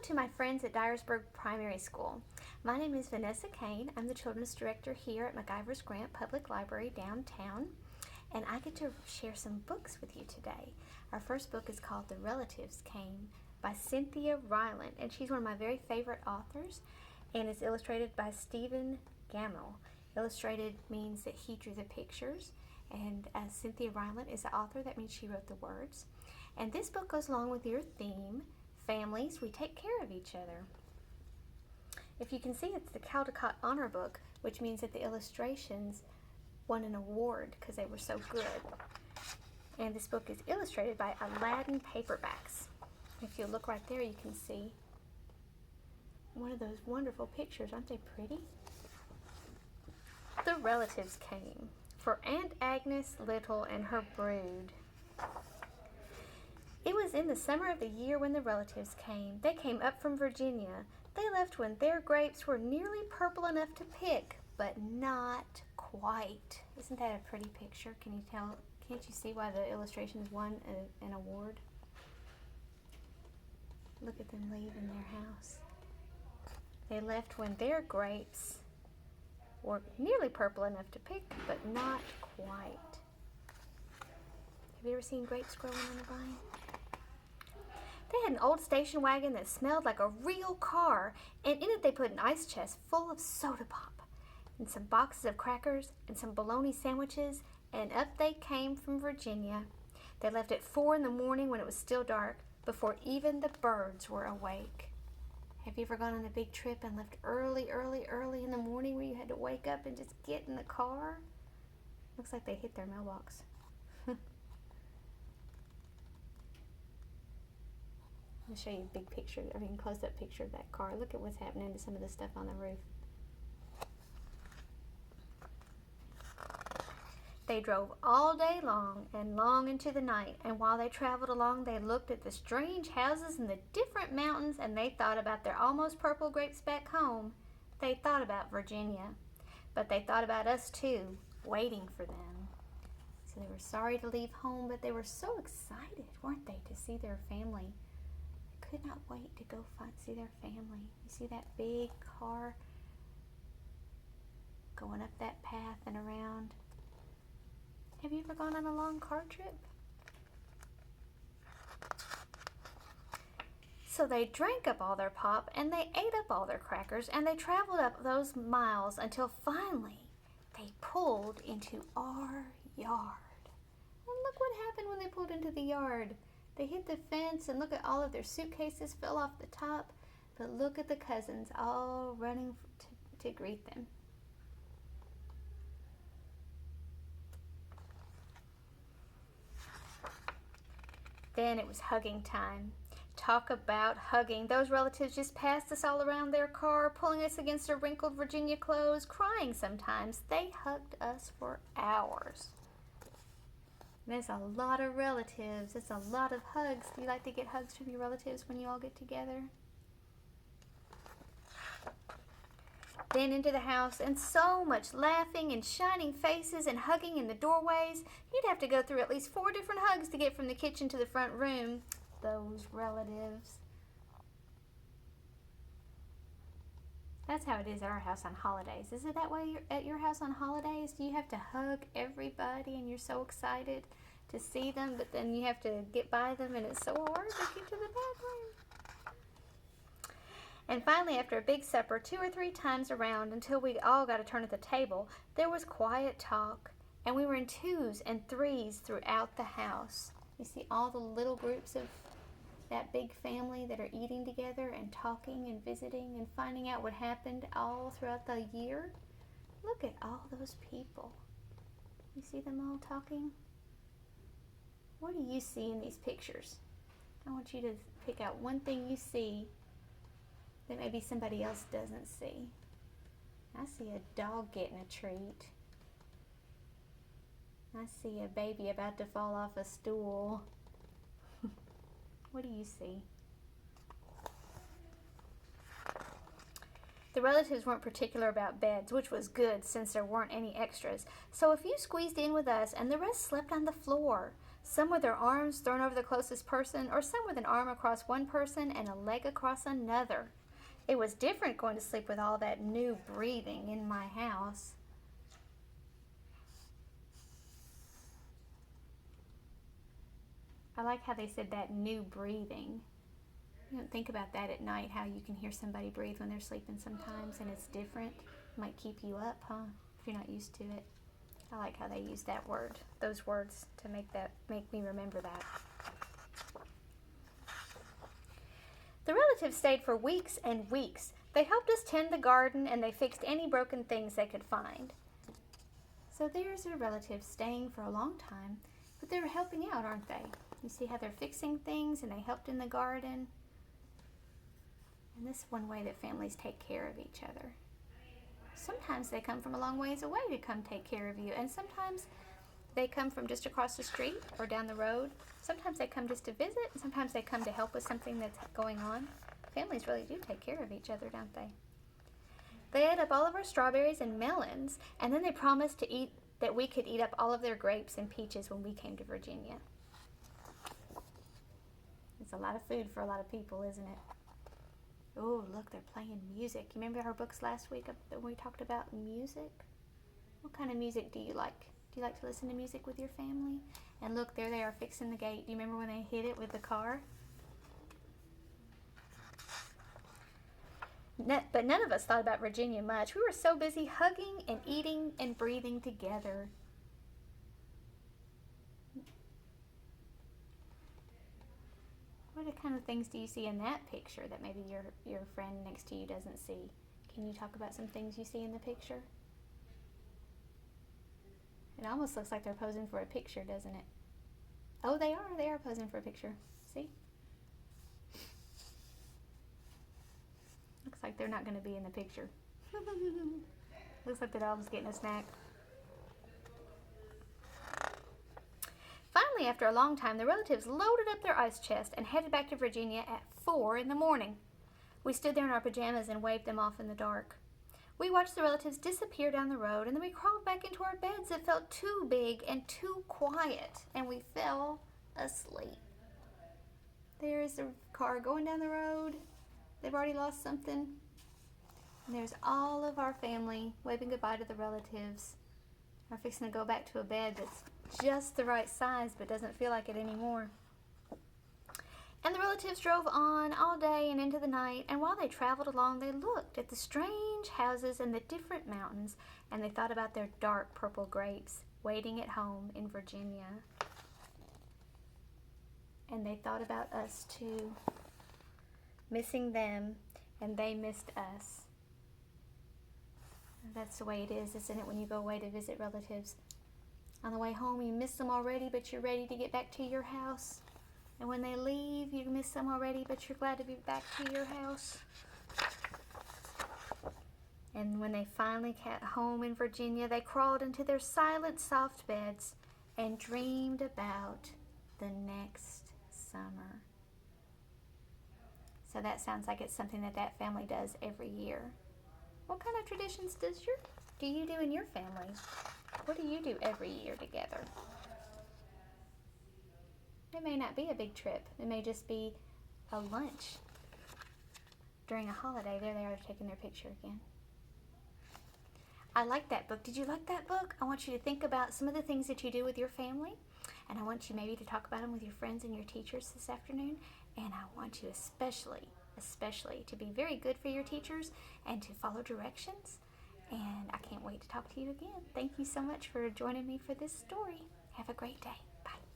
to my friends at Dyersburg Primary School. My name is Vanessa Kane. I'm the Children's Director here at MacIver's Grant Public Library downtown, and I get to share some books with you today. Our first book is called The Relatives Came by Cynthia Rylant, and she's one of my very favorite authors, and it's illustrated by Stephen Gammell. Illustrated means that he drew the pictures, and as Cynthia Rylant is the author, that means she wrote the words. And this book goes along with your theme, Families, We Take Care of Each Other. If you can see, it's the Caldecott Honor Book, which means that the illustrations won an award because they were so good. And this book is illustrated by Aladdin Paperbacks. If you look right there, you can see one of those wonderful pictures. Aren't they pretty? The relatives came for Aunt Agnes Little and her brood. It was in the summer of the year when the relatives came. They came up from Virginia. They left when their grapes were nearly purple enough to pick, but not quite. Isn't that a pretty picture? Can you tell? Can't you see why the illustrations won an award? Look at them leaving their house. They left when their grapes were nearly purple enough to pick, but not quite. Have you ever seen grapes growing on a vine? They had an old station wagon that smelled like a real car, and in it they put an ice chest full of soda pop, and some boxes of crackers, and some bologna sandwiches, and up they came from Virginia. They left at 4 in the morning when it was still dark, before even the birds were awake. Have you ever gone on a big trip and left early in the morning where you had to wake up and just get in the car? Looks like they hit their mailbox. I'll show you a big picture, close-up picture of that car. Look at what's happening to some of the stuff on the roof. They drove all day long and long into the night, and while they traveled along, they looked at the strange houses and the different mountains, and they thought about their almost purple grapes back home. They thought about Virginia, but they thought about us too, waiting for them. So they were sorry to leave home, but they were so excited, weren't they, to see their family. Could not wait to go see their family. You see that big car going up that path and around? Have you ever gone on a long car trip? So they drank up all their pop and they ate up all their crackers and they traveled up those miles until finally they pulled into our yard. And look what happened when they pulled into the yard. They hit the fence and look at all of their suitcases fell off the top, but look at the cousins all running to greet them. Then it was hugging time. Talk about hugging. Those relatives just passed us all around their car, pulling us against their wrinkled Virginia clothes, crying sometimes. They hugged us for hours. There's a lot of relatives. It's a lot of hugs. Do you like to get hugs from your relatives when you all get together? Then into the house, and so much laughing and shining faces and hugging in the doorways. You'd have to go through at least 4 different hugs to get from the kitchen to the front room. Those relatives. That's how it is at our house on holidays. Is it that way at your house on holidays? Do you have to hug everybody and you're so excited to see them, but then you have to get by them and it's so hard to get to the bathroom? And finally, after a big supper, 2 or 3 times around until we all got a turn at the table, there was quiet talk, and we were in 2s and 3s throughout the house. You see all the little groups of that big family that are eating together and talking and visiting and finding out what happened all throughout the year. Look at all those people. You see them all talking? What do you see in these pictures? I want you to pick out one thing you see that maybe somebody else doesn't see. I see a dog getting a treat. I see a baby about to fall off a stool. What do you see? The relatives weren't particular about beds, which was good since there weren't any extras. So a few squeezed in with us and the rest slept on the floor. some with their arms thrown over the closest person, or some with an arm across one person and a leg across another. It was different going to sleep with all that new breathing in my house. I like how they said that new breathing. You don't think about that at night, how you can hear somebody breathe when they're sleeping sometimes, and it's different. It might keep you up, huh? If you're not used to it. I like how they use that word, those words, to make me remember that. The relatives stayed for weeks and weeks. They helped us tend the garden, and they fixed any broken things they could find. So there's a relative staying for a long time, but they were helping out, aren't they? You see how they're fixing things, and they helped in the garden. And this is one way that families take care of each other. Sometimes they come from a long ways away to come take care of you, and sometimes they come from just across the street or down the road. Sometimes they come just to visit, and sometimes they come to help with something that's going on. Families really do take care of each other, don't they? They ate up all of our strawberries and melons, and then they promised that we could eat up all of their grapes and peaches when we came to Virginia. It's a lot of food for a lot of people, isn't it? Oh, look, they're playing music. You remember our books last week when we talked about music? What kind of music do you like? Do you like to listen to music with your family? And look, there they are fixing the gate. Do you remember when they hit it with the car? But none of us thought about Virginia much. We were so busy hugging and eating and breathing together. What kind of things do you see in that picture that maybe your friend next to you doesn't see? Can you talk about some things you see in the picture? It almost looks like they're posing for a picture, doesn't it? Oh, they are posing for a picture. See? Looks like they're not going to be in the picture. Looks like the dog's getting a snack. Finally, after a long time, the relatives loaded up their ice chest and headed back to Virginia at 4 in the morning. We stood there in our pajamas and waved them off in the dark. We watched the relatives disappear down the road, and then we crawled back into our beds that felt too big and too quiet, and we fell asleep. There's the car going down the road. They've already lost something. And there's all of our family waving goodbye to the relatives. We're fixing to go back to a bed that's just the right size but doesn't feel like it anymore. And the relatives drove on all day and into the night, and while they traveled along, they looked at the strange houses and the different mountains, and they thought about their dark purple grapes waiting at home in Virginia. And they thought about us too, missing them, and they missed us. That's the way it is, isn't it, when you go away to visit relatives? On the way home, you miss them already, but you're ready to get back to your house. And when they leave, you miss them already, but you're glad to be back to your house. And when they finally got home in Virginia, they crawled into their silent, soft beds and dreamed about the next summer. So that sounds like it's something that family does every year. What kind of traditions do you do in your family? What do you do every year together? It may not be a big trip. It may just be a lunch during a holiday. There they are taking their picture again. I like that book. Did you like that book? I want you to think about some of the things that you do with your family, and I want you maybe to talk about them with your friends and your teachers this afternoon, and I want you especially to be very good for your teachers and to follow directions, and I can't wait to talk to you again. Thank you so much for joining me for this story. Have a great day. Bye.